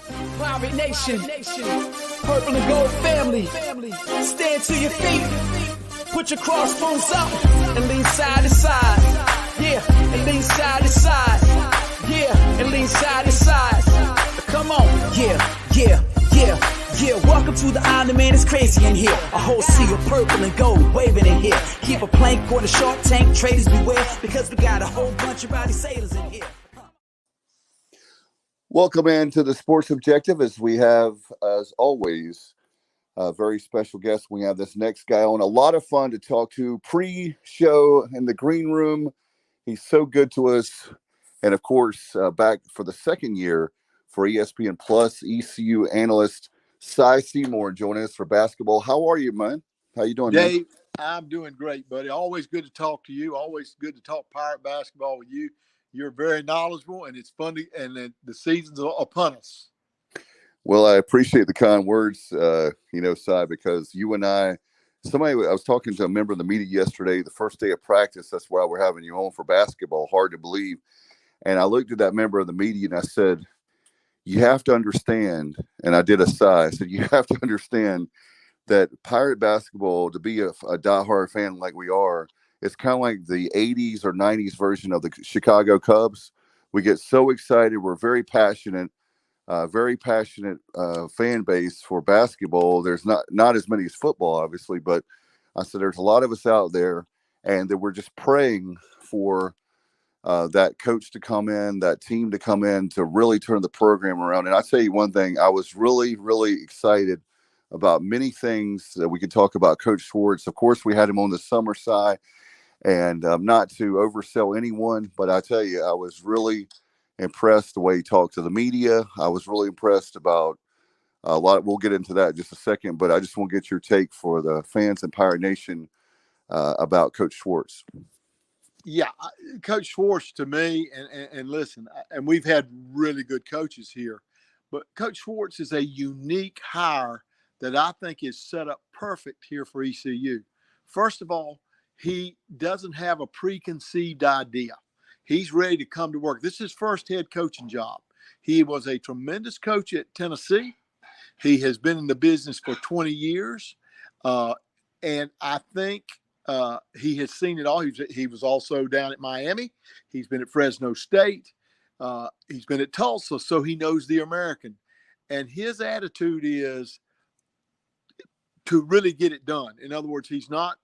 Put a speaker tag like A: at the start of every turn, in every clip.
A: Pirate Nation, purple and gold family, stand to your feet, put your crossbones up, and lean side to side, yeah, and lean side to side, yeah, and lean side to side, come on, yeah, welcome to the island, man, it's crazy in here, a whole sea of purple and gold waving in here, keep a plank on the shark tank, traders beware, because we got a whole bunch of rowdy sailors in here.
B: Welcome into the Sports Objective, as we have, as always, a very special guest. We have this next guy on. A lot of fun to talk to pre-show in the green room. He's so good to us. And, of course, back for the second year for ESPN Plus, ECU analyst Seymour joining us for basketball. How are you, man? How you doing,
C: Dave?
B: Man?
C: I'm doing great, buddy. Always good to talk to you. Always good to talk Pirate basketball with you. You're very knowledgeable, and it's fun, and the season's upon us.
B: Well, I appreciate the kind words, Cy, because you and I was talking to a member of the media yesterday, the first day of practice. That's why we're having you on for basketball. Hard to believe. And I looked at that member of the media and I said, you have to understand, and I did a sigh. I said, you have to understand that Pirate basketball, to be a diehard fan like we are, it's kind of like the 80s or 90s version of the Chicago Cubs. We get so excited. We're very passionate fan base for basketball. There's not as many as football, obviously, but I said there's a lot of us out there, and that we're just praying for that coach to come in, that team to come in to really turn the program around. And I'll tell you one thing, I was really, really excited about many things that we could talk about Coach Schwartz. Of course, we had him on the summer side. And not to oversell anyone, but I tell you, I was really impressed the way he talked to the media. I was really impressed about a lot. We'll get into that in just a second, but I just want to get your take for the fans in Pirate Nation about Coach Schwartz.
C: Yeah, Coach Schwartz to me, and listen, and we've had really good coaches here, but Coach Schwartz is a unique hire that I think is set up perfect here for ECU. First of all, he doesn't have a preconceived idea. He's ready to come to work. This is his first head coaching job. He was a tremendous coach at Tennessee. He has been in the business for 20 years. And I think he has seen it all. He was also down at Miami. He's been at Fresno State. He's been at Tulsa, so he knows the American. And his attitude is to really get it done. In other words, he's not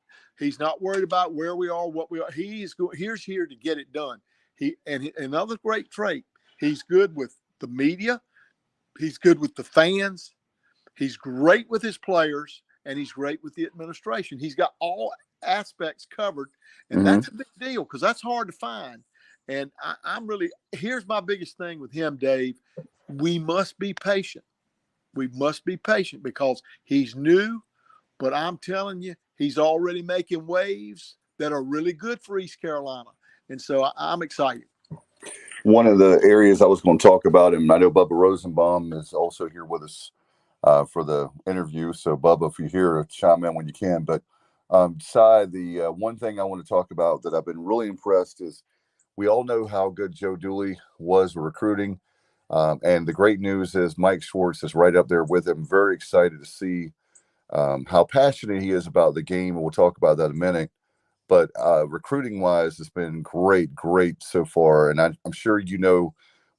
C: worried about where we are, what we are. He's here to get it done. Another great trait, he's good with the media. He's good with the fans. He's great with his players, and he's great with the administration. He's got all aspects covered, and that's a big deal because that's hard to find. And here's my biggest thing with him, Dave. We must be patient. We must be patient because he's new, but I'm telling you, he's already making waves that are really good for East Carolina. And so I'm excited.
B: One of the areas I was going to talk about, and I know Bubba Rosenbaum is also here with us for the interview. So, Bubba, if you're here, chime in when you can. But, Cy, the one thing I want to talk about that I've been really impressed is we all know how good Joe Dooley was recruiting. And the great news is Mike Schwartz is right up there with him. Very excited to see how passionate he is about the game, and we'll talk about that in a minute. But recruiting-wise, it's been great so far. And I'm sure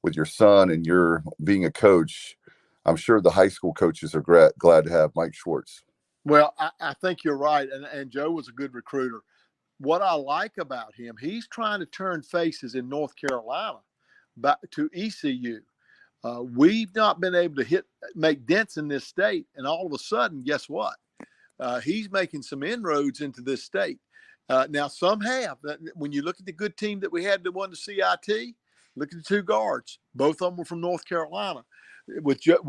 B: with your son and your being a coach, I'm sure the high school coaches are glad to have Mike Schwartz.
C: Well, I think you're right, and Joe was a good recruiter. What I like about him, he's trying to turn faces in North Carolina back to ECU. We've not been able to make dents in this state, and all of a sudden, guess what? He's making some inroads into this state. Now, some have. When you look at the good team that we had that won the CIT, look at the two guards. Both of them were from North Carolina with Jeff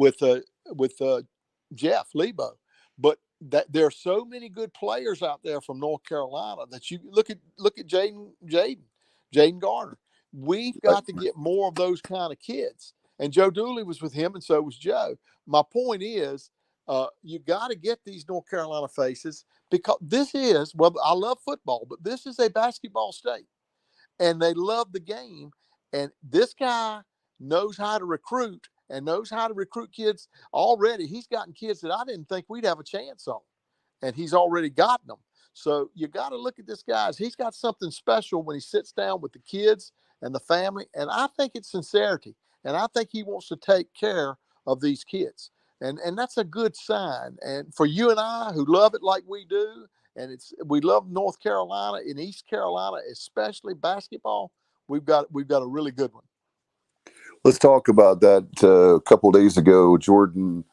C: Lebo. But there are so many good players out there from North Carolina that you look at Jaden Garner. We've got to get more of those kind of kids. And Joe Dooley was with him, and so was Joe. My point is, you got to get these North Carolina faces because I love football, but this is a basketball state, and they love the game. And this guy knows how to recruit, and knows how to recruit kids already. He's gotten kids that I didn't think we'd have a chance on, and he's already gotten them. So you got to look at this guy. He's got something special when he sits down with the kids and the family, and I think it's sincerity, and I think he wants to take care of these kids, and that's a good sign. And for you and I who love it like we do, and we love North Carolina and East Carolina, especially basketball, we've got a really good one.
B: Let's talk about that. A couple of days ago, Jordan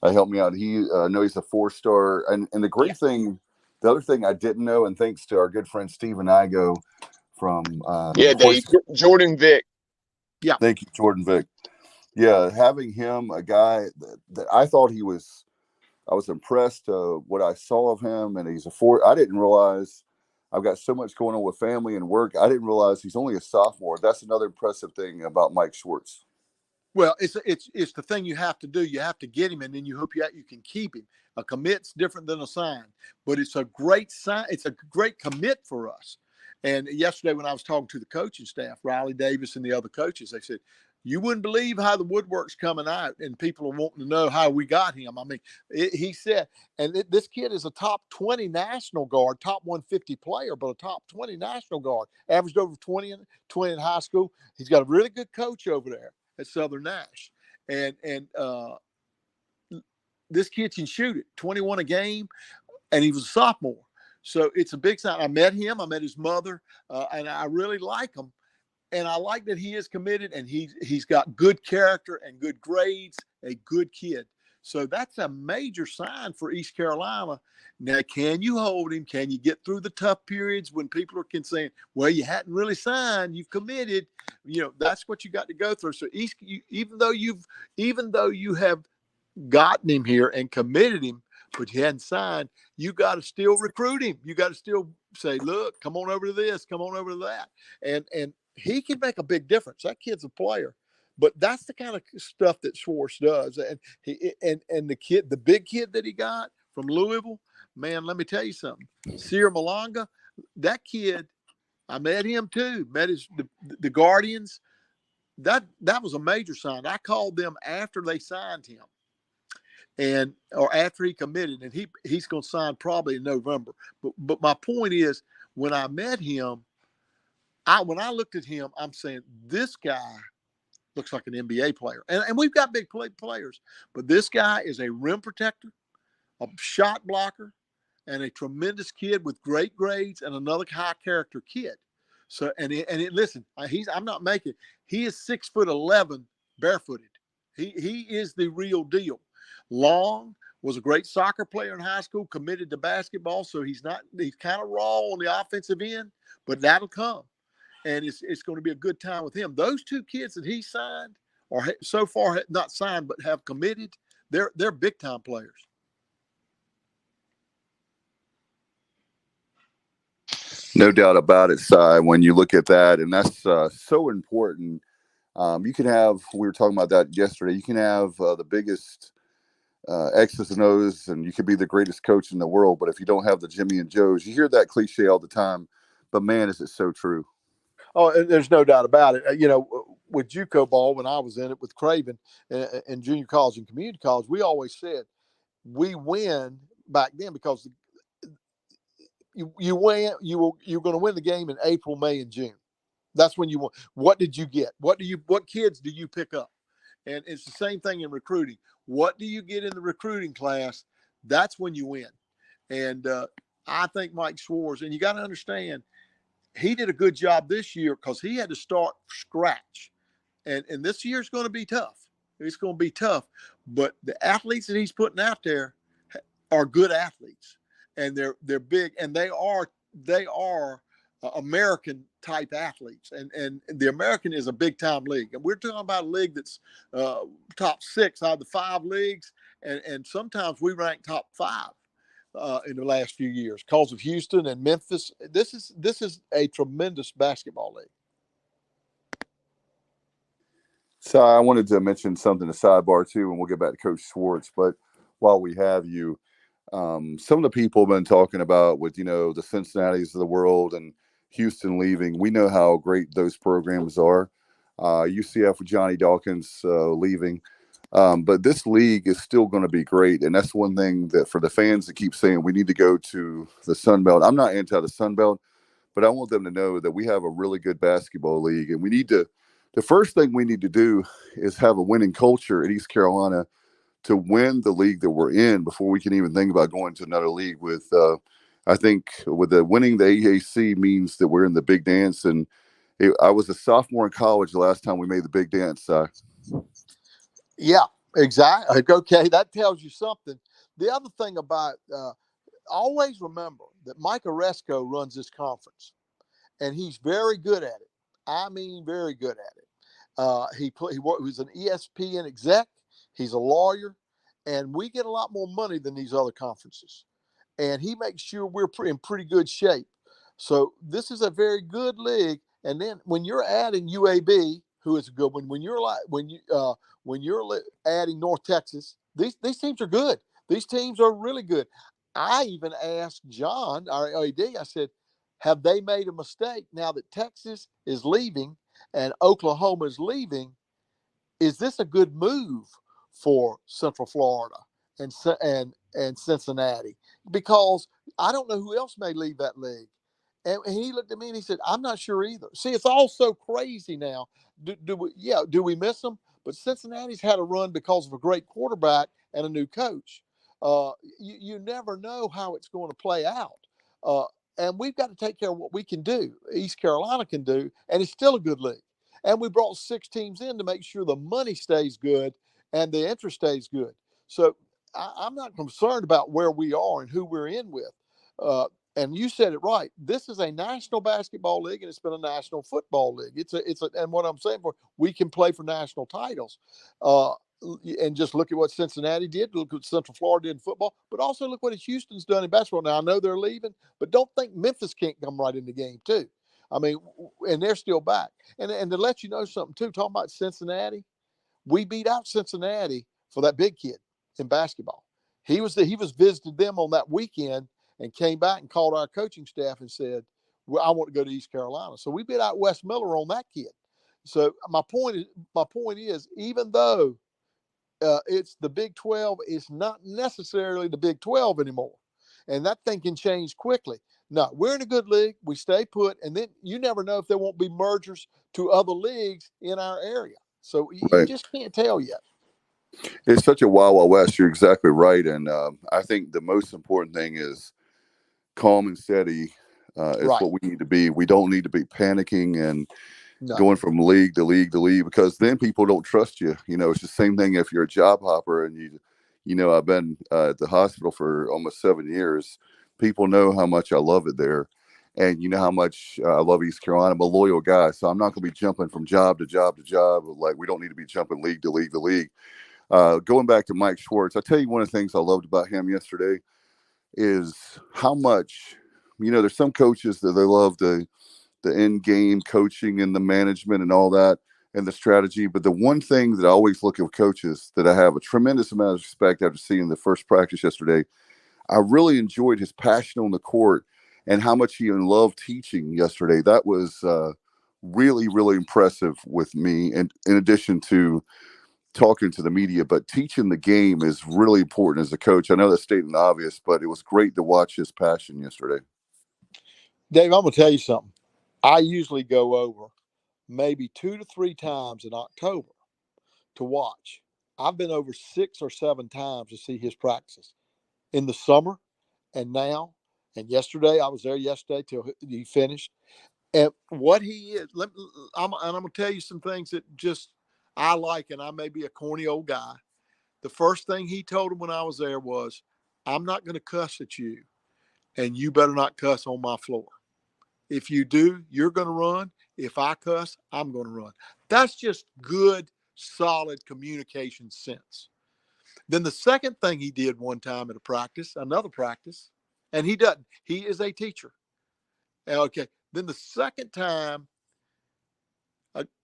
B: helped me out. He know he's a 4-star, and the great thing, the other thing I didn't know, and thanks to our good friend Steven Igo from
D: Dave, Jordan Vick.
C: Yeah,
B: thank you, Jordan Vick. Yeah, having him, a guy that I thought I was impressed what I saw of him, and he's I didn't realize. I've got so much going on with family and work. I didn't realize he's only a sophomore. That's another impressive thing about Mike Schwartz.
C: Well, it's the thing you have to do. You have to get him, and then you hope you can keep him. A commit's different than a sign, but it's a great sign. It's a great commit for us. And yesterday when I was talking to the coaching staff, Riley Davis and the other coaches, they said, you wouldn't believe how the woodwork's coming out, and people are wanting to know how we got him. I mean, he said, and this kid is a top 20 national guard, top 150 player, but a top 20 national guard, averaged over 20 in high school. He's got a really good coach over there at Southern Nash. And this kid can shoot it, 21 a game, and he was a sophomore. So it's a big sign. I met him, I met his mother, and I really like him. And I like that he is committed, and he's got good character and good grades, a good kid. So that's a major sign for East Carolina. Now, can you hold him? Can you get through the tough periods when people are saying, well, you hadn't really signed, you've committed? That's what you got to go through. So even though you have gotten him here and committed him, but you hadn't signed, you got to still recruit him. You got to still say, look, come on over to this, come on over to that. And he can make a big difference. That kid's a player, but that's the kind of stuff that Schwartz does. And the big kid that he got from Louisville, man, let me tell you something. Sear Malanga, that kid, I met him too. Met the Guardians. That was a major sign. I called them after they signed him, or after he committed, and he's going to sign probably in November. But my point is, when I met him, when I looked at him, I'm saying, this guy looks like an NBA player. And we've got big players, but this guy is a rim protector, a shot blocker, and a tremendous kid with great grades and another high character kid. So, listen, I'm not making, he is 6'11", barefooted. He is the real deal. Long, was a great soccer player in high school, committed to basketball. So he's kind of raw on the offensive end, but that'll come. And it's going to be a good time with him. Those two kids that he signed, or so far not signed but have committed, they're big time players.
B: No doubt about it, Si, when you look at that, and that's so important. You can have, we were talking about that yesterday, you can have the biggest X's and O's, and you could be the greatest coach in the world, but if you don't have the Jimmy and Joes, you hear that cliche all the time, but man, is it so true.
C: Oh, there's no doubt about it. With JUCO ball, when I was in it with Craven in junior college and community college, we always said we win back then because you win. You're going to win the game in April, May, and June. That's when you won. What did you get? What kids do you pick up? And it's the same thing in recruiting. What do you get in the recruiting class? That's when you win. And I think Mike Schwartz, and you got to understand, he did a good job this year because he had to start from scratch. And this year's going to be tough. It's going to be tough. But the athletes that he's putting out there are good athletes. And they're big. And they are American type athletes. And the American is a big time league. And we're talking about a league that's top 6 out of the 5 leagues. And sometimes we rank top 5. In the last few years, because of Houston and Memphis. This is a tremendous basketball league.
B: So I wanted to mention something, a sidebar too, and we'll get back to Coach Schwartz. But while we have you, some of the people have been talking about with, the Cincinnatis of the world and Houston leaving. We know how great those programs are. UCF with Johnny Dawkins leaving. But this league is still going to be great. And that's one thing that for the fans that keep saying we need to go to the Sun Belt. I'm not anti the Sun Belt, but I want them to know that we have a really good basketball league. And we need to, the first thing we need to do is have a winning culture at East Carolina to win the league that we're in before we can even think about going to another league. With I think with the winning the AAC means that we're in the big dance. And I was a sophomore in college the last time we made the big dance.
C: Yeah, exactly. Okay, that tells you something. The other thing about always remember that Mike Oresco runs this conference, and he's very good at it. I mean, very good at it. He was an ESPN exec. He's a lawyer, and we get a lot more money than these other conferences. And he makes sure we're in pretty good shape. So this is a very good league. And then when you're adding UAB, who is a good one, when you're adding North Texas, these teams are good. These teams are really good. I even asked John, our AD, I said, have they made a mistake now that Texas is leaving and Oklahoma is leaving? Is this a good move for Central Florida and Cincinnati? Because I don't know who else may leave that league. And he looked at me and he said, I'm not sure either. See, it's all so crazy now. Do we miss them? But Cincinnati's had a run because of a great quarterback and a new coach. You never know how it's going to play out. And we've got to take care of what we can do. East Carolina can do, and it's still a good league. And we brought 6 teams in to make sure the money stays good and the interest stays good. So I'm not concerned about where we are and who we're in with. And you said it right. This is a national basketball league, and it's been a national football league. And what I'm saying we can play for national titles. And just look at what Cincinnati did. Look what Central Florida did in football, but also look what Houston's done in basketball. Now I know they're leaving, but don't think Memphis can't come right in the game too. I mean, and they're still back. And to let you know something too, talking about Cincinnati, we beat out Cincinnati for that big kid in basketball. He was visited them on that weekend and came back and called our coaching staff and said, well, I want to go to East Carolina. So we beat out Wes Miller on that kid. So my point is, even though it's the Big 12, it's not necessarily the Big 12 anymore. And that thing can change quickly. No, we're in a good league. We stay put. And then you never know if there won't be mergers to other leagues in our area. So you just can't tell yet.
B: It's such a wild, wild west. You're exactly right. And I think the most important thing is calm and steady is what we need to be. We don't need to be panicking and going from league to league to league, because then people don't trust you. You know, it's the same thing if you're a job hopper and I've been at the hospital for almost 7 years. People know how much I love it there. And you know how much I love East Carolina. I'm a loyal guy. So I'm not going to be jumping from job to job to job. Like, we don't need to be jumping league to league to league. Going back to Mike Schwartz, I tell you, one of the things I loved about him yesterday is how much, there's some coaches that they love the in-game coaching and the management and all that and the strategy. But the one thing that I always look at coaches that I have a tremendous amount of respect after seeing the first practice yesterday, I really enjoyed his passion on the court and how much he loved teaching yesterday. That was really, really impressive with me. And in addition to talking to the media, but teaching the game is really important as a coach. I know that's stating the obvious, but it was great to watch his passion yesterday.
C: Dave, I'm going to tell you something. I usually go over maybe 2 to 3 times in October to watch. I've been over 6 or 7 times to see his practices in the summer and now. And yesterday, I was there yesterday till he finished. And what he is, I'm going to tell you some things that just I like, and I may be a corny old guy. The first thing he told him when I was there was, I'm not going to cuss at you, and you better not cuss on my floor. If you do, you're going to run. If I cuss, I'm going to run. That's just good, solid communication sense. Then the second thing he did one time at another practice, and he is a teacher. Okay. Then the second time,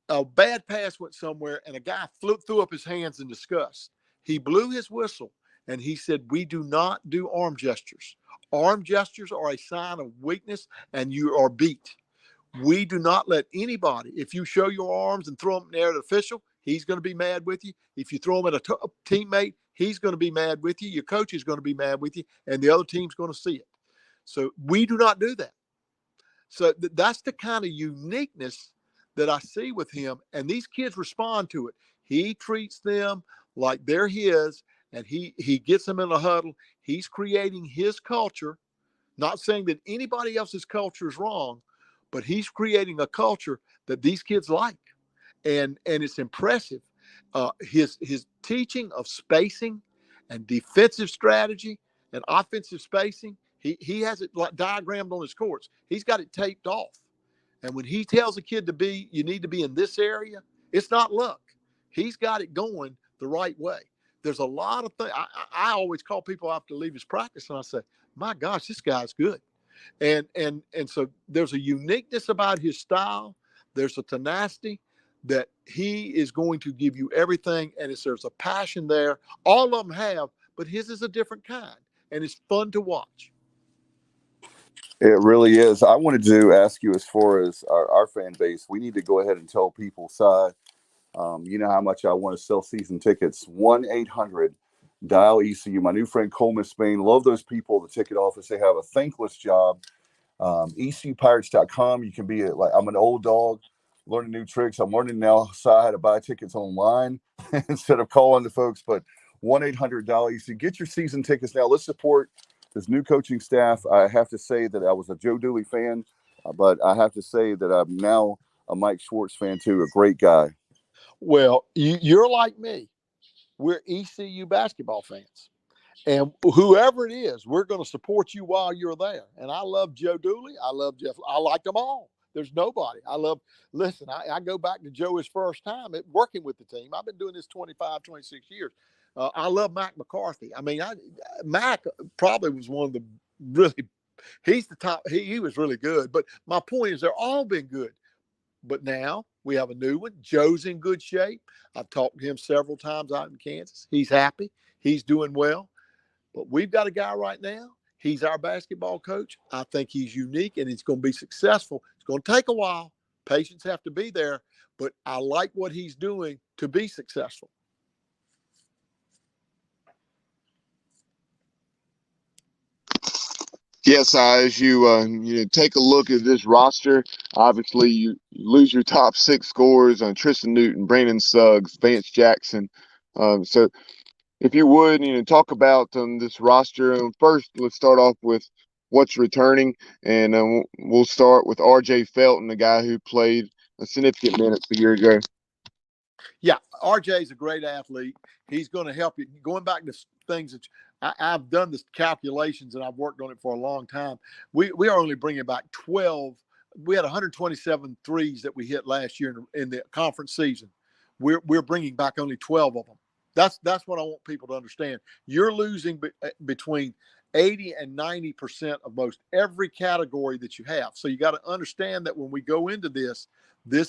C: a bad pass went somewhere and a guy threw up his hands in disgust. He blew his whistle and he said, we do not do arm gestures. Arm gestures are a sign of weakness and you are beat. We do not let anybody, if you show your arms and throw them in the air to the official, he's going to be mad with you. If you throw him at a teammate, he's going to be mad with you. Your coach is going to be mad with you, and the other team's going to see it. So we do not do that. So that's the kind of uniqueness that I see with him, and these kids respond to it. He treats them like they're his, and he gets them in a huddle. He's creating his culture, not saying that anybody else's culture is wrong, but he's creating a culture that these kids like, and it's impressive. His teaching of spacing and defensive strategy and offensive spacing, he has it like diagrammed on his courts. He's got it taped off. And when he tells a kid you need to be in this area, it's not luck. He's got it going the right way. There's a lot of things. I always call people after leave his practice, and I say, my gosh, this guy's good. And so there's a uniqueness about his style. There's a tenacity that he is going to give you everything. And there's a passion there. All of them have, but his is a different kind. And it's fun to watch.
B: It really is. I wanted to ask you, as far as our fan base, we need to go ahead and tell people, Si, you know how much I want to sell season tickets. 1-800-DIAL-ECU. My new friend Coleman Spain. Love those people, the ticket office. They have a thankless job. ECUPirates.com. You can be I'm an old dog learning new tricks. I'm learning now, Si, how to buy tickets online instead of calling the folks. But 1-800-DIAL-ECU. Get your season tickets now. Let's support this new coaching staff. I have to say that I was a Joe Dooley fan, but I have to say that I'm now a Mike Schwartz fan too. A great guy.
C: Well, you're like me. We're ECU basketball fans. And whoever it is, we're going to support you while you're there. And I love Joe Dooley. I love Jeff. I like them all. There's nobody. I go back to Joe his first time working with the team. I've been doing this 25, 26 years. I love Mac McCarthy. I mean, Mac probably was one of the he's the top. He was really good. But my point is they're all been good. But now we have a new one. Joe's in good shape. I've talked to him several times out in Kansas. He's happy. He's doing well. But we've got a guy right now. He's our basketball coach. I think he's unique, and he's going to be successful. It's going to take a while. Patience have to be there. But I like what he's doing to be successful.
D: Yes, as you take a look at this roster, obviously you lose your top 6 scorers on Tristan Newton, Brandon Suggs, Vance Jackson. So if you would, talk about this roster. First, let's start off with what's returning, and we'll start with R.J. Felton, the guy who played a significant minutes a year ago.
C: Yeah, R.J. is a great athlete. He's going to help you. Going back to things that I've done this calculations, and I've worked on it for a long time. We are only bringing back 12. We had 127 threes that we hit last year in the conference season. We're bringing back only 12 of them. That's what I want people to understand. You're losing between 80 and 90% of most every category that you have. So you got to understand that when we go into this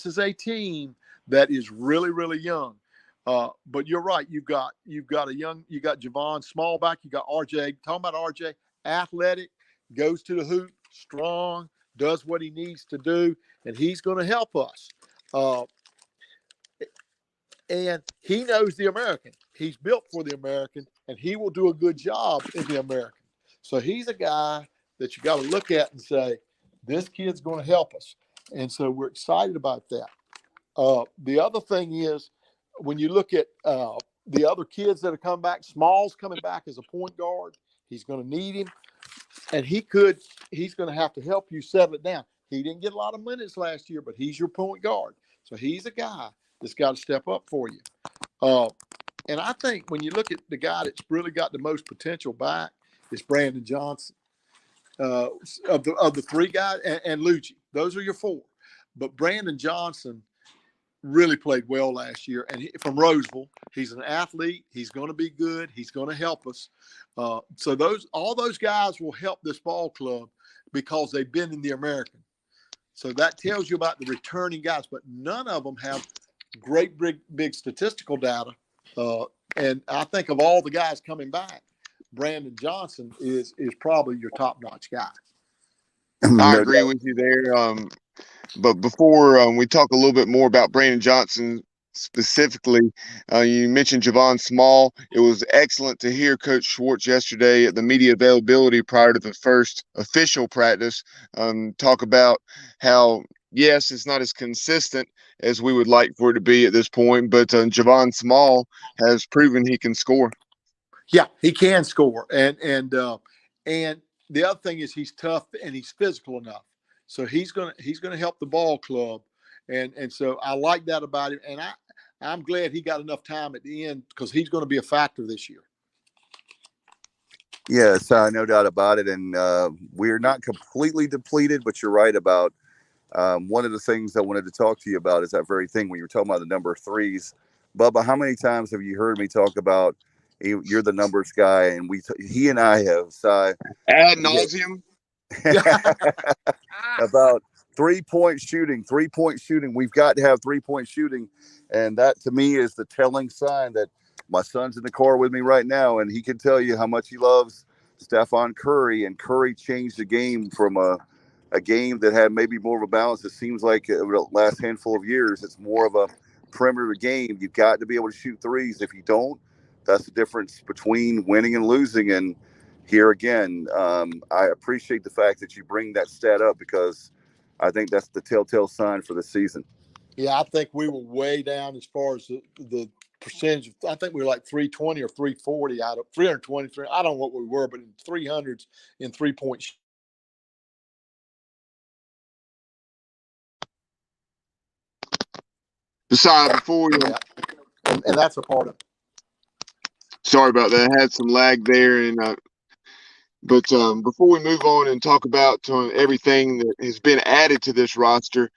C: is a team that is really, really young. But you're right. You got Javon Smallback. You got RJ. Talking about RJ, athletic, goes to the hoop, strong, does what he needs to do, and he's going to help us. And he knows the American. He's built for the American, and he will do a good job in the American. So he's a guy that you got to look at and say, this kid's going to help us. And so we're excited about that. The other thing is, when you look at the other kids that have come back, Small's coming back as a point guard. He's going to need him, and he's going to have to help you settle it down. He didn't get a lot of minutes last year, but he's your point guard. So he's a guy that's got to step up for you. And I think when you look at the guy that's really got the most potential back is Brandon Johnson. Of the 3 guys, and Lucci. Those are your 4. But Brandon Johnson really played well last year, and from Roseville, he's an athlete. He's going to be good. He's going to help us. So all those guys will help this ball club because they've been in the American. So that tells you about the returning guys, but none of them have great big statistical data. And I think of all the guys coming back, Brandon Johnson is probably your top-notch guy.
D: I agree with you there. But before we talk a little bit more about Brandon Johnson, specifically. You mentioned Javon Small. It was excellent to hear Coach Schwartz yesterday at the media availability prior to the first official practice talk about how, yes, it's not as consistent as we would like for it to be at this point, but Javon Small has proven he can score.
C: Yeah, he can score, and the other thing is he's tough and he's physical enough, so he's gonna help the ball club, and so I like that about him, and I'm glad he got enough time at the end because he's going to be a factor this year.
B: Yes, no doubt about it, and we're not completely depleted, but you're right about one of the things I wanted to talk to you about is that very thing when you were talking about the number of threes. Bubba, how many times have you heard me talk about you're the numbers guy, and he and I have
D: Ad nauseum
B: about 3-point shooting. We've got to have 3-point shooting, and that to me is the telling sign that my son's in the car with me right now, and he can tell you how much he loves Stephon Curry, and Curry changed the game from a game that had maybe more of a balance. It seems like over the last handful of years, it's more of a perimeter game. You've got to be able to shoot threes. If you don't, that's the difference between winning and losing. And here again, I appreciate the fact that you bring that stat up because I think that's the telltale sign for the season.
C: Yeah, I think we were way down as far as the percentage. I think we were like 320 or 340 out of 323. I don't know what we were, but in 300s in 3-point.
D: Besides, before we,
C: and that's a part of it.
D: Sorry about that. I had some lag there, and but before we move on and talk about everything that has been added to this roster,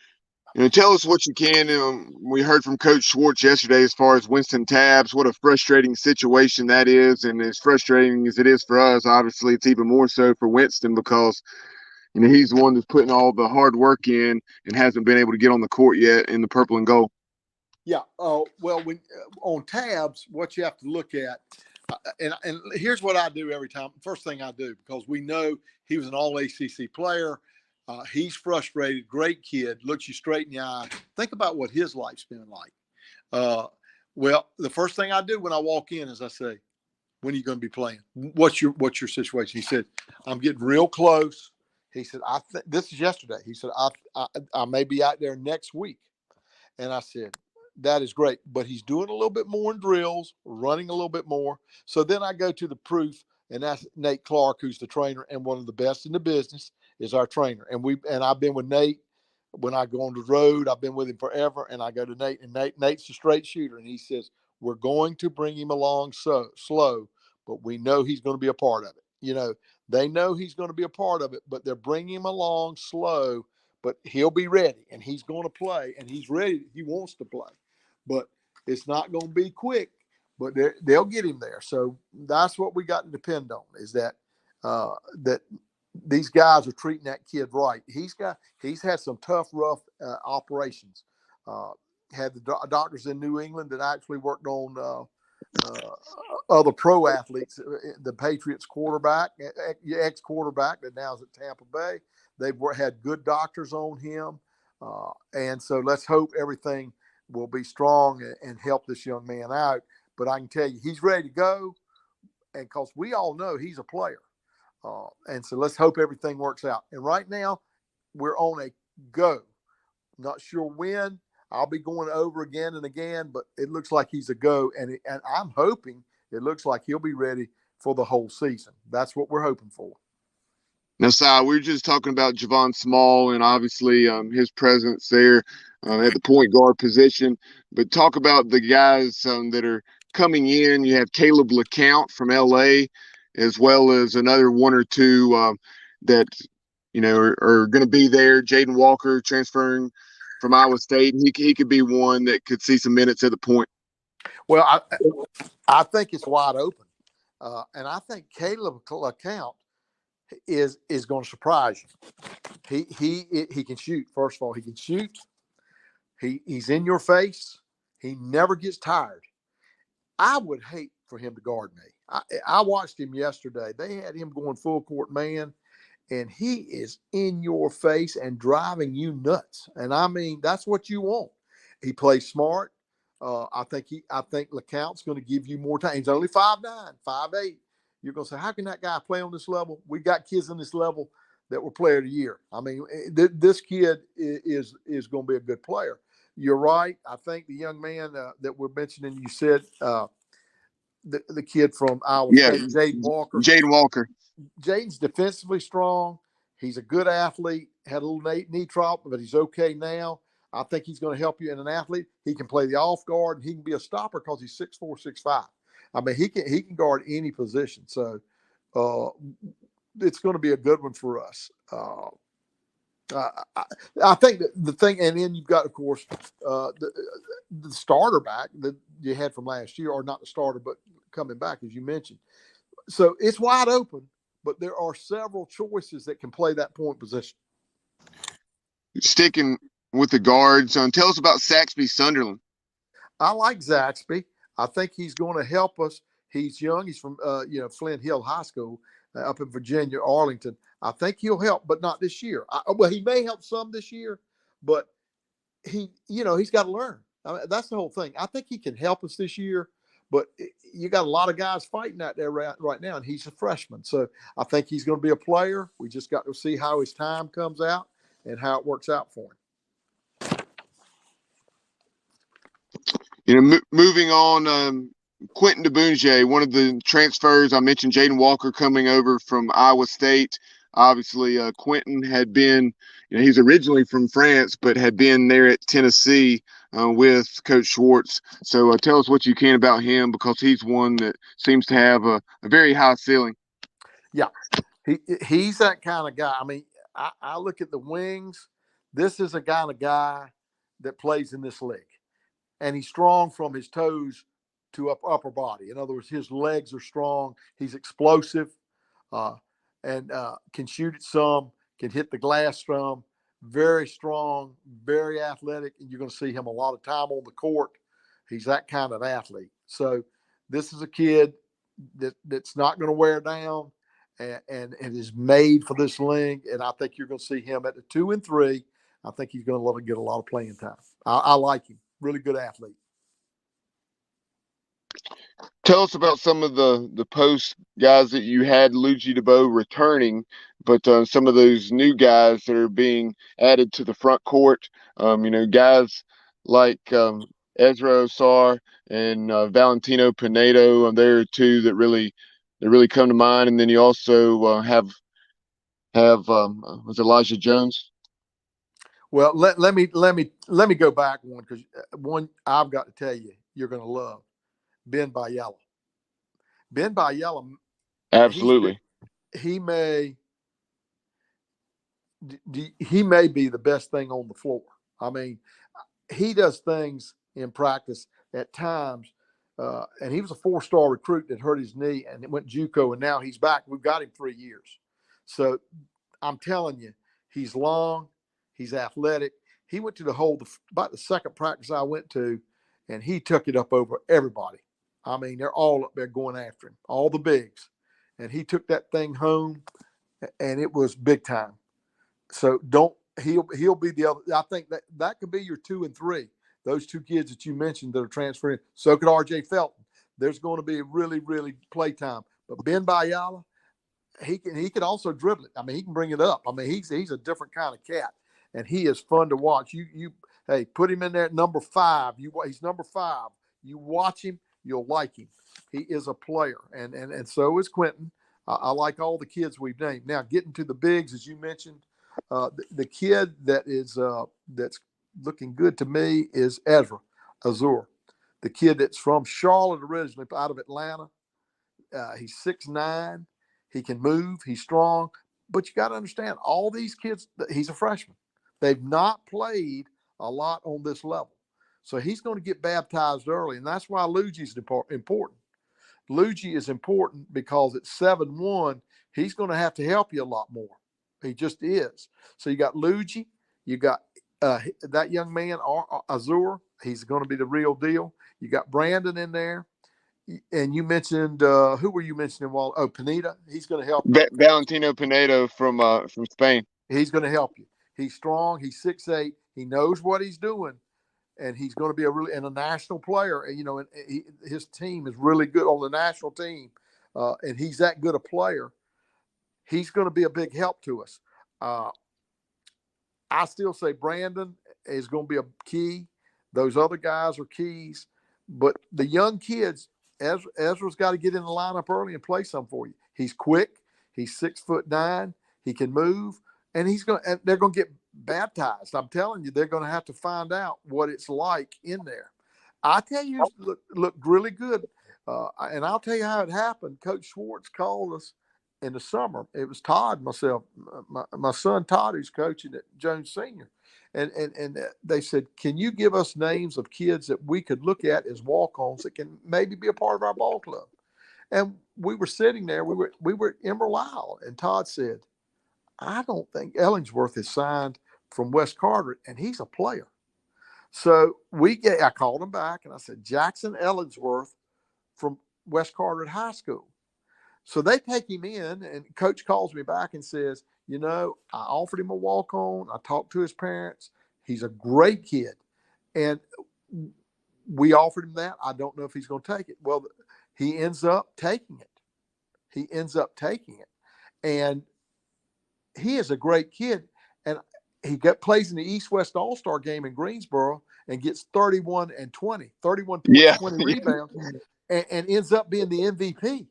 D: tell us what you can. We heard from Coach Schwartz yesterday as far as Winston Tabbs. What a frustrating situation that is, and as frustrating as it is for us, obviously it's even more so for Winston because he's the one that's putting all the hard work in and hasn't been able to get on the court yet in the purple and gold.
C: Yeah. Well, when on Tabbs, what you have to look at, and here's what I do every time. First thing I do, because we know he was an all-ACC player. He's frustrated, great kid, looks you straight in the eye. Think about what his life's been like. Well, the first thing I do when I walk in is I say, when are you going to be playing? What's your situation? He said, I'm getting real close. He said, this is yesterday. He said, I may be out there next week. And I said, that is great, but he's doing a little bit more in drills, running a little bit more. So then I go to the proof, and that's Nate Clark, who's the trainer and one of the best in the business, is our trainer. And I've been with Nate when I go on the road. I've been with him forever, and I go to Nate, and Nate's a straight shooter, and he says, we're going to bring him along slow, but we know he's going to be a part of it. They know he's going to be a part of it, but they're bringing him along slow, but he'll be ready, and he's going to play, and he's ready. He wants to play. But it's not going to be quick, but they'll get him there. So that's what we got to depend on is that that these guys are treating that kid right. He's had some tough, rough operations. Had the doctors in New England that actually worked on other pro athletes. The Patriots quarterback, ex-quarterback that now is at Tampa Bay. They've had good doctors on him. And so let's hope everything will be strong and help this young man out. But I can tell you, he's ready to go. And because we all know he's a player. And so let's hope everything works out. And right now, we're on a go. Not sure when. I'll be going over again and again, but it looks like he's a go. And I'm hoping it looks like he'll be ready for the whole season. That's what we're hoping for.
D: Now, Si, we were just talking about Javon Small and obviously his presence there at the point guard position. But talk about the guys that are coming in. You have Caleb LeCount from LA, as well as another one or two that are going to be there. Jaden Walker transferring from Iowa State, and he could be one that could see some minutes at the point.
C: Well, I think it's wide open, and I think Caleb LeCount is going to surprise you. He can shoot. First of all, he can shoot. He's in your face. He never gets tired. I would hate for him to guard me. I watched him yesterday. They had him going full court man, and he is in your face and driving you nuts. And I mean, that's what you want. He plays smart. I think LeCount's going to give you more time. He's only 5'9", 5'8". You're going to say, how can that guy play on this level? We got kids on this level that were player of the year. I mean, this kid is going to be a good player. You're right. I think the young man that we're mentioning, you said the kid from Iowa State, Jaden Walker.
D: Jaden Walker.
C: Jaden's defensively strong. He's a good athlete. Had a little knee trouble, but he's okay now. I think he's going to help you in an athlete. He can play the off guard, and he can be a stopper because he's 6'4", 6'5". I mean, he can guard any position. So it's going to be a good one for us. I think that the thing, and then you've got, of course, the starter back that you had from last year, or not the starter, but coming back, as you mentioned. So it's wide open, but there are several choices that can play that point position.
D: Sticking with the guards, tell us about Saxby Sunderland.
C: I like Zaxby. I think he's going to help us. He's young. He's from Flint Hill High School up in Virginia, Arlington. I think he'll help, but not this year. Well, he may help some this year, but he's got to learn. I mean, that's the whole thing. I think he can help us this year, but you got a lot of guys fighting out there right now, and he's a freshman. So I think he's going to be a player. We just got to see how his time comes out and how it works out for him.
D: Moving on, Quentin DeBunge, one of the transfers. I mentioned Jaden Walker coming over from Iowa State. Obviously, Quentin had been, he's originally from France, but had been there at Tennessee with Coach Schwartz. So tell us what you can about him, because he's one that seems to have a very high ceiling.
C: Yeah, he's that kind of guy. I mean, I look at the wings. This is a kind of guy that plays in this league. And he's strong from his toes to upper body. In other words, his legs are strong. He's explosive and can shoot it some, can hit the glass some. Very strong, very athletic, and you're going to see him a lot of time on the court. He's that kind of athlete. So this is a kid that's not going to wear down and is made for this league. And I think you're going to see him at the 2 and 3. I think he's going to get a lot of playing time. I like him. Really good athlete.
D: Tell us about some of the post guys that you had Luigi DeBow returning, but some of those new guys that are being added to the front court. Guys like Ezra Azure and Valentino Pinedo. There are two that really come to mind. And then you also have was Elijah Jones.
C: Well, let me go back one, because one I've got to tell you you're going to love. Ben Bayala. Ben Bayala.
D: Absolutely.
C: He may be the best thing on the floor. I mean, he does things in practice at times, and he was a 4-star recruit that hurt his knee and it went JUCO, and now he's back. We've got him 3 years. So I'm telling you, he's long. He's athletic. He went to about the second practice I went to, and he took it up over everybody. I mean, they're all up there going after him, all the bigs. And he took that thing home, and it was big time. So he'll be the other. I think that could be your 2 and 3. Those two kids that you mentioned that are transferring. So could RJ Felton. There's going to be really, really play time. But Ben Bayala, he can also dribble it. I mean, he can bring it up. I mean, he's a different kind of cat. And he is fun to watch. Hey, put him in there at number 5. He's number 5. You watch him, you'll like him. He is a player, and so is Quentin. I like all the kids we've named. Now, getting to the bigs, as you mentioned, the kid that's looking good to me is Ezra Azure, the kid that's from Charlotte originally, out of Atlanta. He's 6'9". He can move. He's strong. But you got to understand, all these kids, he's a freshman. They've not played a lot on this level. So he's going to get baptized early, and that's why Luigi's important. Luigi is important because at 7'1", he's going to have to help you a lot more. He just is. So you got Luigi, you got that young man, Azure. He's going to be the real deal. You got Brandon in there. And you mentioned, who were you mentioning? Pineda. He's going to help.
D: Valentino Pinedo from Spain.
C: He's going to help you. He's strong. He's 6'8". He knows what he's doing. and he's going to be a national player. And, and his team is really good on the national team, and he's that good a player. He's going to be a big help to us. I still say Brandon is going to be a key. Those other guys are keys, but the young kids, Ezra's got to get in the lineup early and play some for you. He's quick. He's 6'9". He can move, and they're going to get baptized. I'm telling you, they're going to have to find out what it's like in there. I tell you, looked really good. And I'll tell you how it happened. Coach Schwartz called us in the summer. It was Todd, myself, my son Todd, who's coaching at Jones Senior. And they said, can you give us names of kids that we could look at as walk-ons that can maybe be a part of our ball club? And we were sitting there. We were at Emerald Isle, and Todd said, I don't think Ellingsworth is signed from West Carteret, and he's a player. So I called him back, and I said, Jackson Ellingsworth from West Carteret High School. So they take him in, and Coach calls me back and says, I offered him a walk-on. I talked to his parents. He's a great kid. And we offered him that. I don't know if he's going to take it. Well, he ends up taking it. And he is a great kid. And he plays in the East-West All-Star game in Greensboro and gets 31 and 20, 31 points, 20 rebounds, and ends up being the MVP.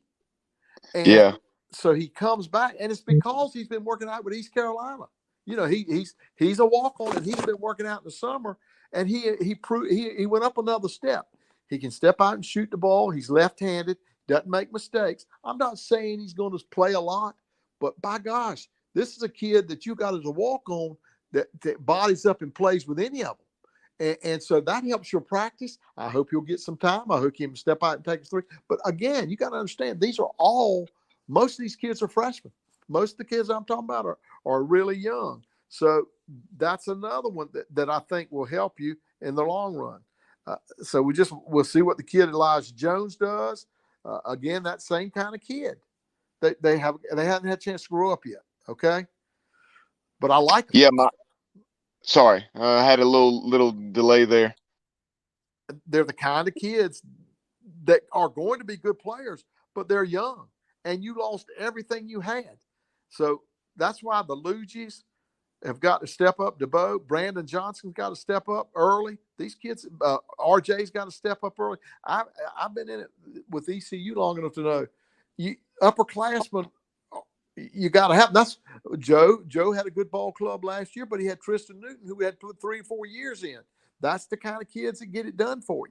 C: And so he comes back, and it's because he's been working out with East Carolina. He's a walk-on, and he's been working out in the summer, and he went up another step. He can step out and shoot the ball. He's left-handed, doesn't make mistakes. I'm not saying he's going to play a lot, but by gosh, this is a kid that you got as a walk-on that bodies up and plays with any of them. And so that helps your practice. I hope you'll get some time. I hope you can step out and take a three. But again, you got to understand, most of these kids are freshmen. Most of the kids I'm talking about are really young. So that's another one that I think will help you in the long run. So we'll see what the kid Elijah Jones does. Again, that same kind of kid. They haven't had a chance to grow up yet. Okay. But I like them.
D: Yeah, sorry, I had a little delay there.
C: They're the kind of kids that are going to be good players, but they're young, and you lost everything you had. So that's why the Lugis have got to step up. DeBow, Brandon Johnson's got to step up early. These kids, RJ's got to step up early. I've been in it with ECU long enough to know upperclassmen. You got to have. That's Joe. Joe had a good ball club last year, but he had Tristan Newton, who had put 3 or 4 years in. That's the kind of kids that get it done for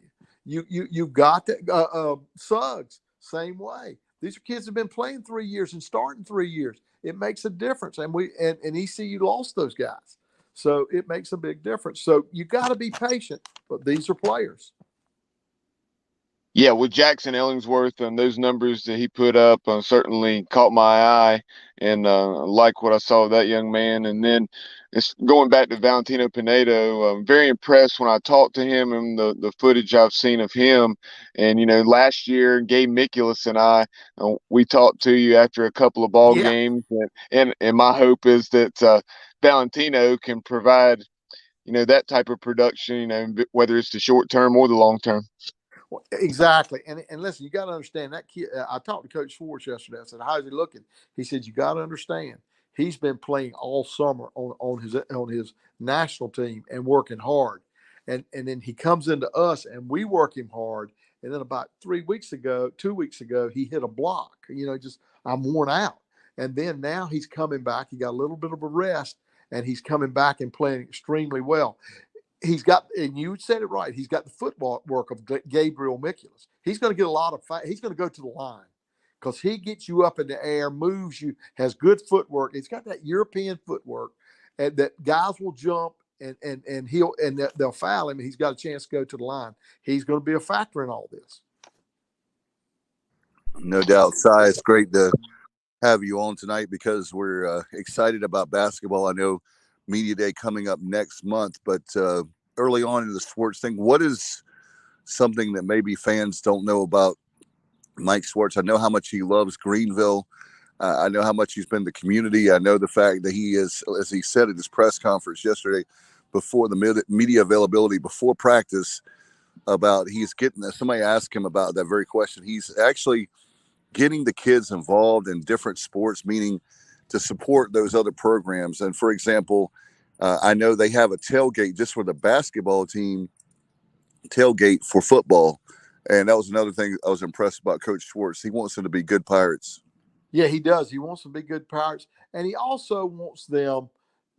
C: you. You've got to Suggs, same way. These are kids that have been playing 3 years and starting 3 years. It makes a difference, and ECU lost those guys, so it makes a big difference. So you got to be patient, but these are players.
D: Yeah, with Jackson Ellingsworth and those numbers that he put up certainly caught my eye, and like what I saw of that young man. And then it's going back to Valentino Pinedo. I'm very impressed when I talked to him and the footage I've seen of him. And, last year, Gabe Mikulas and I, we talked to you after a couple of ball games. And my hope is that Valentino can provide, that type of production, whether it's the short term or the long term.
C: Exactly. And listen, you got to understand that kid. I talked to Coach Schwartz yesterday. I said, how's he looking? He said, you got to understand, he's been playing all summer on his national team and working hard. And then he comes into us and we work him hard. And then about 2 weeks ago, he hit a block, I'm worn out. And then now he's coming back. He got a little bit of a rest, and he's coming back and playing extremely well. He's got, and you said it right, he's got the footwork of Gabriel Mikulas. He's going to get a lot of he's going to go to the line because he gets you up in the air, moves you, has good footwork. He's got that European footwork, and that guys will jump and they'll foul him, and he's got a chance to go to the line. He's going to be a factor in all this.
B: No doubt, Cy. It's great to have you on tonight because we're excited about basketball. I know Media Day coming up next month, but early on in the sports thing, what is something that maybe fans don't know about Mike Schwartz? I know how much he loves Greenville. I know how much he's been in the community. I know the fact that he is, as he said at his press conference yesterday, before the media availability before practice about somebody asked him about that very question. He's actually getting the kids involved in different sports, meaning to support those other programs. And for example, I know they have a tailgate just for the basketball team, tailgate for football. And that was another thing I was impressed about Coach Schwartz. He wants them to be good Pirates.
C: Yeah, he does. He wants them to be good Pirates. And he also wants them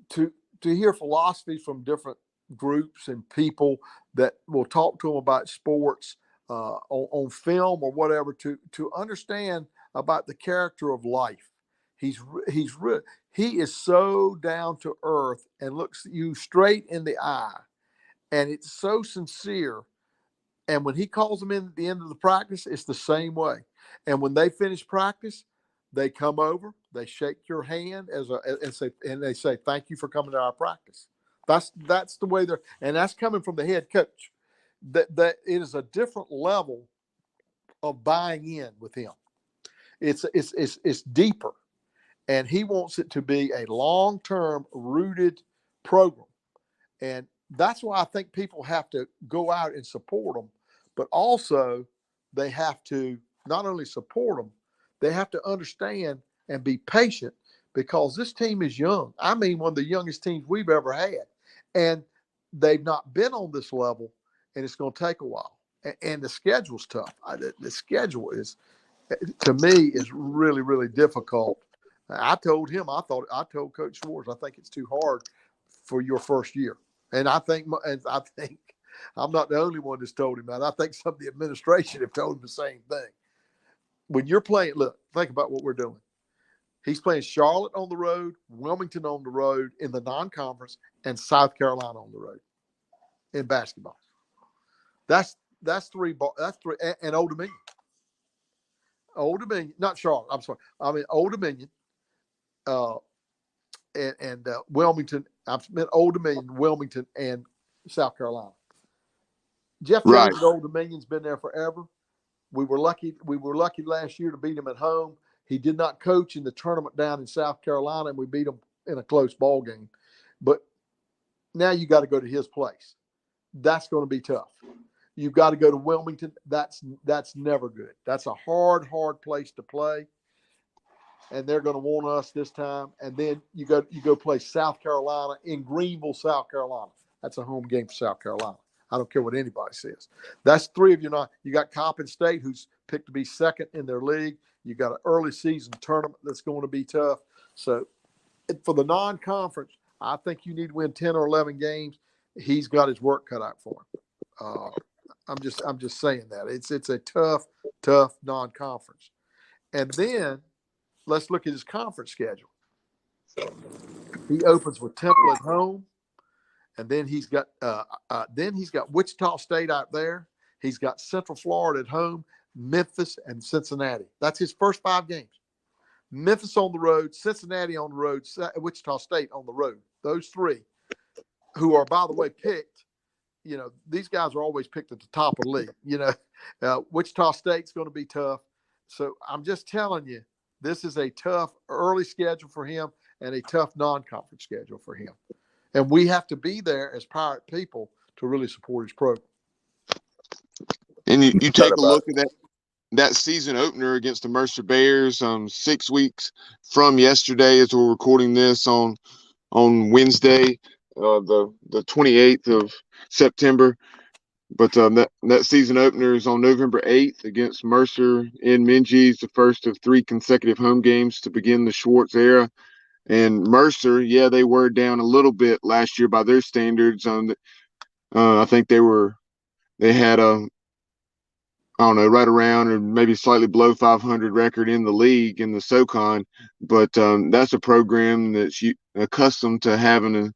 C: to hear philosophies from different groups and people that will talk to him about sports on film or whatever, to understand about the character of life. He is so down to earth and looks you straight in the eye, and it's so sincere. And when he calls them in at the end of the practice, it's the same way. And when they finish practice, they come over, they shake your hand and they say, "Thank you for coming to our practice." That's the way and that's coming from the head coach. That it is a different level of buying in with him. It's deeper, and he wants it to be a long-term rooted program. And that's why I think people have to go out and support them, but also they have to not only support them, they have to understand and be patient, because this team is young. I mean, one of the youngest teams we've ever had. And they've not been on this level, and it's going to take a while. And the schedule's tough. The schedule is, to me, is really, really difficult. I told Coach Schwartz, I think it's too hard for your first year. And I think I'm not the only one that's told him that. I think some of the administration have told him the same thing. When you're playing, look, think about what we're doing. He's playing Charlotte on the road, Wilmington on the road in the non-conference, and South Carolina on the road in basketball. That's three, and Old Dominion. Old Dominion, not Charlotte. I'm sorry. I mean Old Dominion, and Wilmington. I meant Old Dominion, Wilmington, and South Carolina. Jeff Jones at Old Dominion's been there forever. We were lucky last year to beat him at home. He did not coach in the tournament down in South Carolina, and we beat him in a close ball game. But now you got to go to his place. That's going to be tough. You've got to go to Wilmington. That's never good. That's a hard place to play. And they're going to want us this time. And then you go play South Carolina in Greenville, South Carolina. That's a home game for South Carolina. I don't care what anybody says. That's three of you. You got Coppin State, who's picked to be second in their league. You got an early season tournament that's going to be tough. So for the non-conference, I think you need to win 10 or 11 games. He's got his work cut out for him. I'm just saying that it's a tough non-conference. And then let's look at his conference schedule. He opens with Temple at home, and then he's got Wichita State out there. He's got Central Florida at home, Memphis, and Cincinnati. That's his first 5 games. Memphis on the road, Cincinnati on the road, Wichita State on the road. Those 3, who are, by the way, picked. These guys are always picked at the top of the league. Wichita State's going to be tough. So I'm just telling you, this is a tough early schedule for him and a tough non-conference schedule for him. And we have to be there as Pirate people to really support his program.
D: And you take a look at that season opener against the Mercer Bears 6 weeks from yesterday, as we're recording this on Wednesday, the 28th of September. But that season opener is on November 8th against Mercer in Minges, the first of 3 consecutive home games to begin the Schwartz era. And Mercer, they were down a little bit last year by their standards. I think they had right around or maybe slightly below 500 record in the league in the SoCon. But that's a program that's accustomed to having a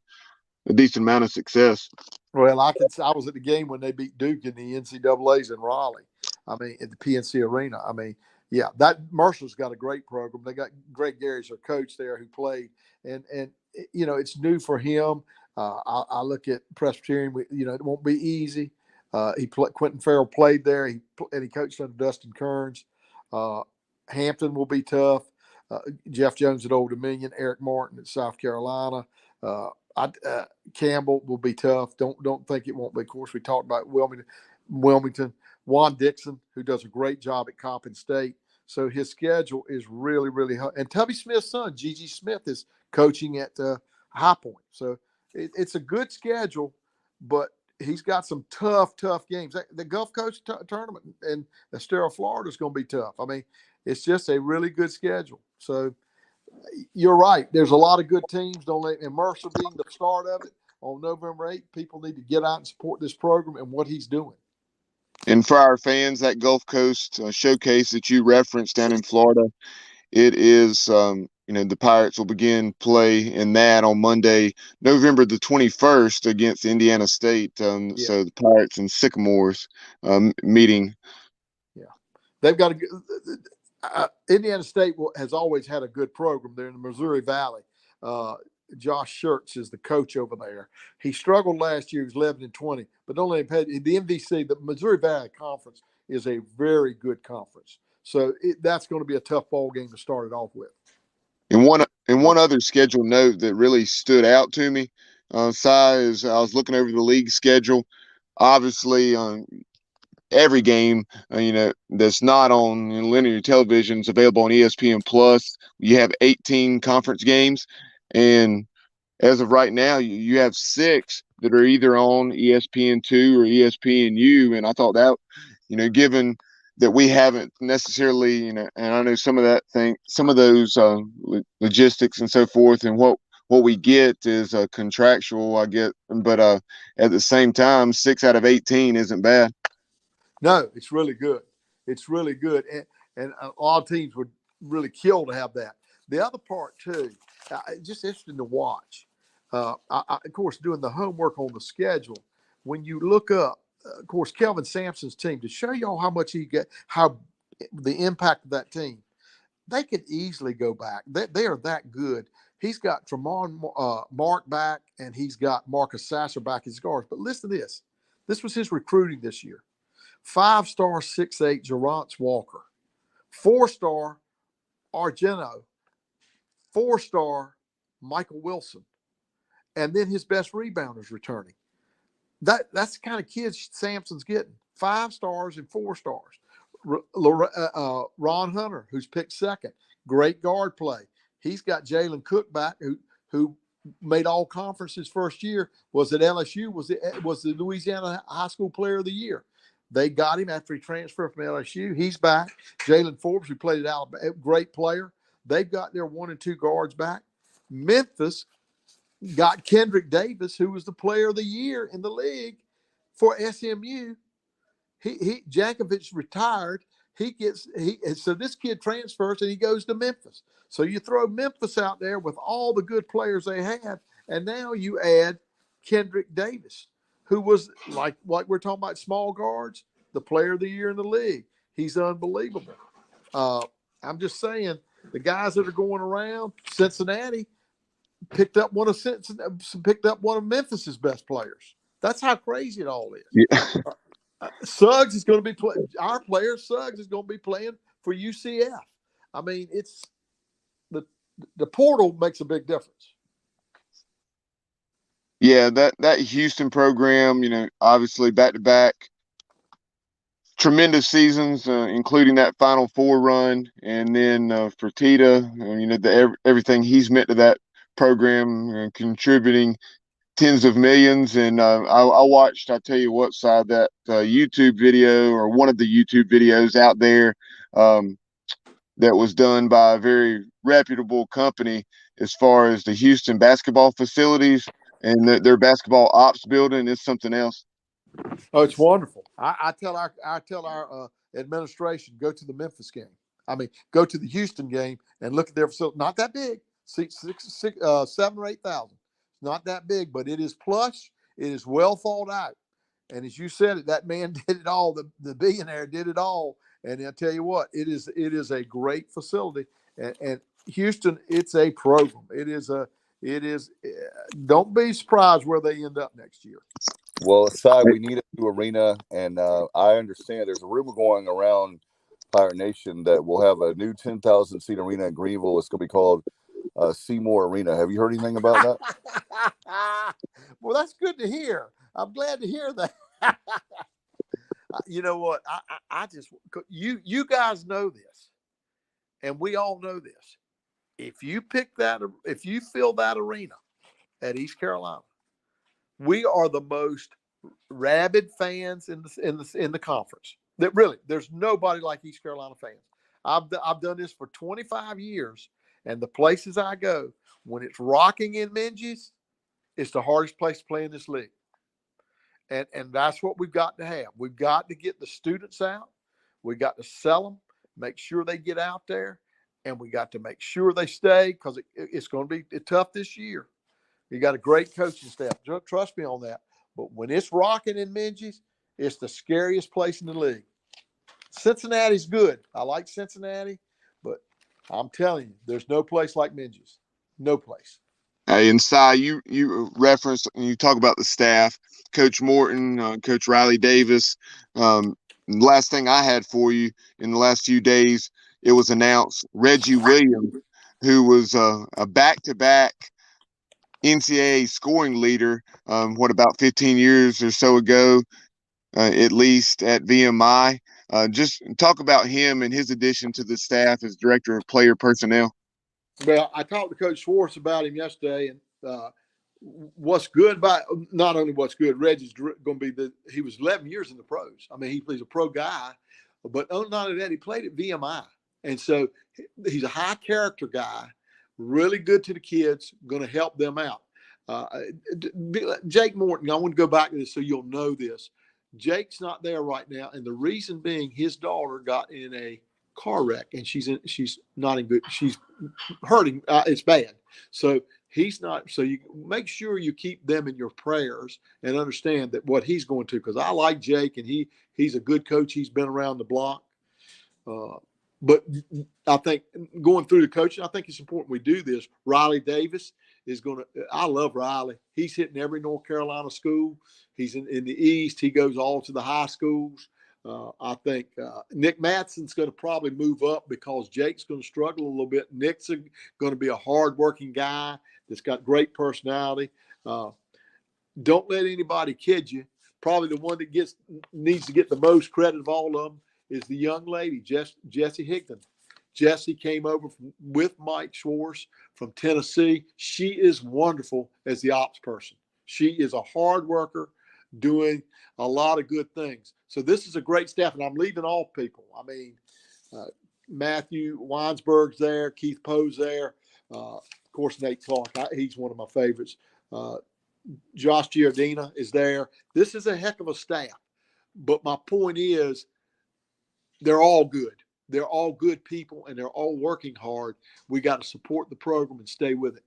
D: decent amount of success.
C: Well, I was at the game when they beat Duke in the NCAAs in Raleigh. I mean, at the PNC Arena. I mean, that Mercer's got a great program. They got Greg Gary's their coach there who played, and it's new for him. I look at Presbyterian. It won't be easy. Quentin Farrell played there. He coached under Dustin Kearns. Hampton will be tough. Jeff Jones at Old Dominion. Eric Morton at South Carolina. Campbell will be tough. Don't think it won't be. Of course, we talked about Wilmington, Juan Dixon, who does a great job at Coppin State. So his schedule is really, really hard. And Tubby Smith's son, Gigi Smith, is coaching at High Point. So it's a good schedule, but he's got some tough games. The Gulf Coast tournament in Estero, Florida is going to be tough. I mean, it's just a really good schedule. So you're right. There's a lot of good teams. And Mercer being the start of it on November 8th, people need to get out and support this program and what he's doing.
D: And for our fans, that Gulf Coast showcase that you referenced down in Florida, it is, the Pirates will begin play in that on Monday, November the 21st against Indiana State. So the Pirates and Sycamores meeting.
C: Yeah. They've got Indiana State has always had a good program there in the Missouri Valley. Josh Schwartz is the coach over there. He struggled last year. He was 11-20, but don't let him pay. The MVC, the Missouri Valley Conference, is a very good conference. So that's going to be a tough ball game to start it off with.
D: And one other schedule note that really stood out to me, Cy, is I was looking over the league schedule. Obviously, every game, that's not on linear television is available on ESPN Plus. You have 18 conference games, and as of right now, you have 6 that are either on ESPN2 or ESPNU. And I thought that, given that we haven't necessarily, and I know some of those logistics and so forth, and what we get is contractual, I get, but at the same time, 6 out of 18 isn't bad.
C: No, it's really good. It's really good. And a lot of teams would really kill to have that. The other part, too, just interesting to watch. Of course, doing the homework on the schedule, when you look up, of course, Kelvin Sampson's team, to show y'all how much how the impact of that team, they could easily go back. They are that good. He's got Tremont Mark back, and he's got Marcus Sasser back as guards. But listen to this. This was his recruiting this year. 5-star 6'8" Jerance Walker, 4-star Argento, 4-star Michael Wilson, and then his best rebounders returning. That's the kind of kids Sampson's getting. 5 stars and 4 stars. Ron Hunter, who's picked second, great guard play. He's got Jalen Cook back, who made all conferences first year, was at LSU, was the Louisiana High School Player of the Year. They got him after he transferred from LSU. He's back. Jalen Forbes, who played at Alabama, great player. They've got their 1 and 2 guards back. Memphis got Kendrick Davis, who was the Player of the Year in the league for SMU. Jankovic retired. So this kid transfers and he goes to Memphis. So you throw Memphis out there with all the good players they had, and now you add Kendrick Davis, who was like we're talking about small guards, the Player of the Year in the league. He's unbelievable. I'm just saying, the guys that are going around, Cincinnati picked up one of Memphis's best players. That's how crazy it all is.
D: Yeah.
C: Suggs is going to be our player. Suggs is going to be playing for UCF. I mean, it's the portal makes a big difference.
D: Yeah, that Houston program, obviously back-to-back tremendous seasons, including that Final Four run, and then Fertitta, everything he's meant to that program, contributing tens of millions. And I watched, I tell you what, side that YouTube video, or one of the YouTube videos out there that was done by a very reputable company as far as the Houston basketball facilities. And their basketball ops building is something else.
C: Oh, it's wonderful. I tell our administration, go to the Memphis game. I mean, go to the Houston game and look at their facility. Not that big, 7,000 or 8,000. Not that big, but it is plush. It is well thought out. And as you said it, that man did it all. The billionaire did it all. And I tell you what, it is a great facility. And Houston, it's a program. It is. Don't be surprised where they end up next year.
B: Well, aside, we need a new arena, and I understand there's a rumor going around Pirate Nation that we'll have a new 10,000 seat arena in Greenville. It's going to be called Seymour Arena. Have you heard anything about
C: that? Well, that's good to hear. I'm glad to hear that. You know what? I just you guys know this, and we all know this. If you fill that arena at East Carolina, we are the most rabid fans in the conference. That really, there's nobody like East Carolina fans. I've done this for 25 years, and the places I go, when it's rocking in Minges, it's the hardest place to play in this league. And that's what we've got to have. We've got to get the students out. We got to sell them, make sure they get out there, and we got to make sure they stay, because it's going to be tough this year. You got a great coaching staff. Trust me on that. But when it's rocking in Minges, it's the scariest place in the league. Cincinnati's good. I like Cincinnati, but I'm telling you, there's no place like Minges. No place.
D: Hey, and Si, you referenced and you talk about the staff, Coach Morton, Coach Riley Davis. Last thing I had for you in the last few days, it was announced Reggie Williams, who was a back-to-back NCAA scoring leader, about 15 years or so ago, at least at VMI. Just talk about him and his addition to the staff as director of player personnel.
C: Well, I talked to Coach Schwartz about him yesterday, and what's good about not only what's good, Reggie's going to be he was 11 years in the pros. I mean, he's a pro guy, but not only that, he played at VMI, and so he's a high character guy, really good to the kids, going to help them out. Jake Morton, I want to go back to this so you'll know this. Jake's not there right now, and the reason being his daughter got in a car wreck, and she's not in good. She's hurting. It's bad. So he's not. So you make sure you keep them in your prayers and understand that what he's going to. Because I like Jake, and he's a good coach. He's been around the block. But I think going through the coaching, I think it's important we do this. Riley Davis is going to. I love Riley. He's hitting every North Carolina school. He's in the East. He goes all to the high schools. I think Nick Matson's going to probably move up because Jake's going to struggle a little bit. Nick's going to be a hardworking guy that's got great personality. Don't let anybody kid you. Probably the one that needs to get the most credit of all of them is the young lady, Jessie Higdon. Jessie came over with Mike Schwartz from Tennessee. She is wonderful as the ops person. She is a hard worker, doing a lot of good things. So this is a great staff, and I'm leaving off people. I mean, Matthew Weinsberg's there, Keith Poe's there, of course, Nate Clark. He's one of my favorites. Josh Giardina is there. This is a heck of a staff. But my point is, they're all good. They're all good people, and they're all working hard. We got to support the program and stay with it.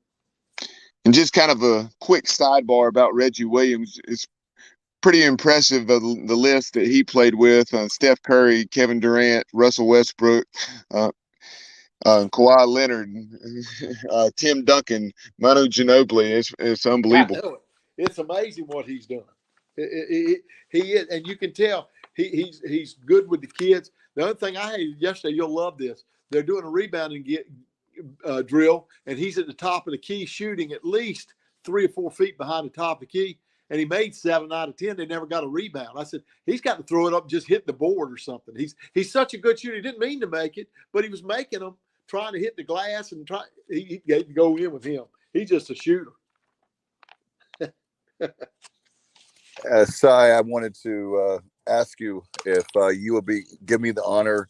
D: And just kind of a quick sidebar about Reggie Williams. It's pretty impressive, the list that he played with. Steph Curry, Kevin Durant, Russell Westbrook, Kawhi Leonard, Tim Duncan, Manu Ginobili. It's unbelievable.
C: I know it. It's amazing what he's doing. He is, and you can tell he's good with the kids. The other thing I hated yesterday, you'll love this. They're doing a rebounding drill, and he's at the top of the key shooting at least 3 or 4 feet behind the top of the key, and he made 7 out of 10. They never got a rebound. I said, he's got to throw it up, just hit the board or something. He's such a good shooter. He didn't mean to make it, but he was making them, trying to hit the glass, and he had to go in with him. He's just a shooter.
B: Si, I wanted to ask you if you would give me the honor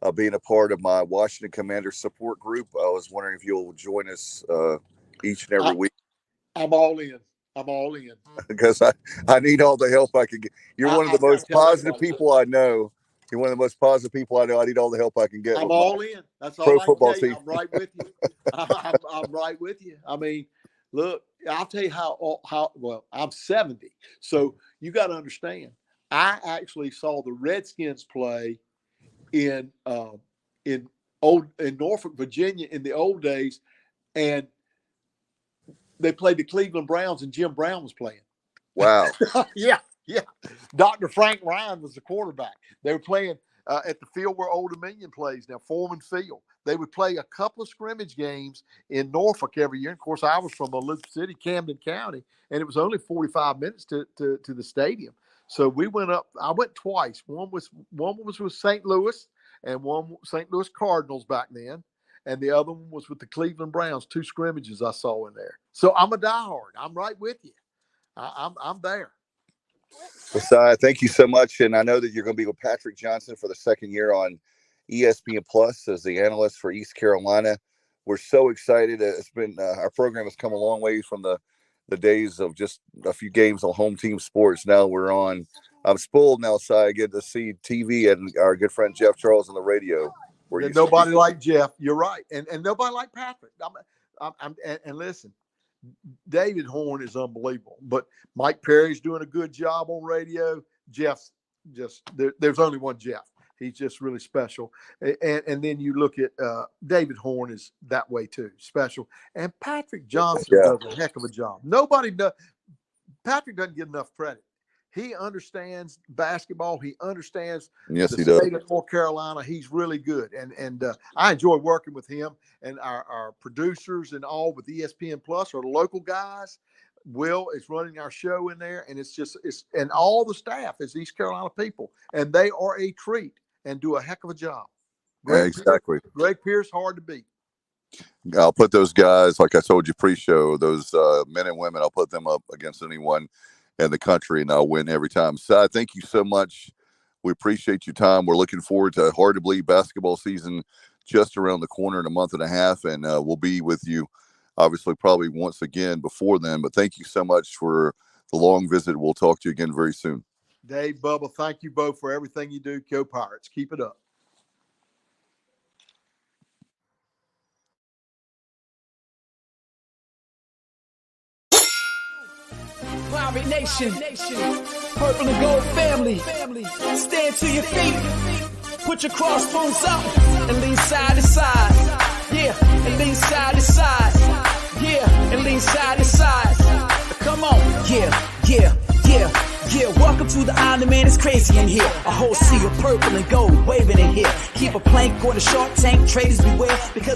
B: of being a part of my Washington Commanders support group. I was wondering if you'll join us each and every week.
C: I'm all in.
B: Because I need all the help I can get. You're one of the most positive people I know. You're one of the most positive people I know. I need all the help I can get.
C: I'm all in. That's all I can tell you. I'm right with you. I'm right with you. I mean, look, I'll tell you how well, I'm 70. So you got to understand, I actually saw the Redskins play in Norfolk, Virginia in the old days, and they played the Cleveland Browns, and Jim Brown was playing.
B: Wow.
C: Yeah. Dr. Frank Ryan was the quarterback. They were playing at the field where Old Dominion plays now, Foreman Field. They would play a couple of scrimmage games in Norfolk every year. And of course, I was from Elizabeth City, Camden County, and it was only 45 minutes to the stadium. So we went up. I went twice. One was with St. Louis, and one St. Louis Cardinals back then, and the other one was with the Cleveland Browns. 2 scrimmages I saw in there. So I'm a diehard. I'm right with you. I'm there.
B: Well, Si, thank you so much. And I know that you're going to be with Patrick Johnson for the second year on ESPN Plus as the analyst for East Carolina. We're so excited. It's been our program has come a long way from the days of just a few games on home team sports. Now I'm spoiled now, Si. I get to see TV and our good friend Jeff Charles on the radio.
C: Nobody like Jeff. You're right. And nobody like Patrick. And listen, David Horn is unbelievable, but Mike Perry's doing a good job on radio. Jeff's there's only one Jeff. He's just really special. And then you look at David Horn is that way too, special. And Patrick Johnson does a heck of a job. Patrick doesn't get enough credit. He understands basketball. He understands the state of North Carolina. He's really good. And I enjoy working with him and our producers and all with ESPN Plus are the local guys. Will is running our show in there. And and all the staff is East Carolina people. And they are a treat and do a heck of a job.
B: Exactly.
C: Greg Pierce, hard to beat.
B: I'll put those guys, like I told you pre-show, those men and women, I'll put them up against anyone in the country, and I'll win every time. Si, thank you so much. We appreciate your time. We're looking forward to Hard to Believe basketball season just around the corner in a month and a half, and we'll be with you, obviously, probably once again before then. But thank you so much for the long visit. We'll talk to you again very soon.
C: Dave, Bubba, thank you both for everything you do. Go Pirates. Keep it up.
A: Pirate Nation, Purple and Gold family, stand to your feet, put your crossbones up, and lean side to side, yeah, and lean side to side, yeah, and lean side to side, come on, yeah, welcome to the island, man, it's crazy in here, a whole sea of purple and gold waving in here, keep a plank on the shark tank, traders beware, because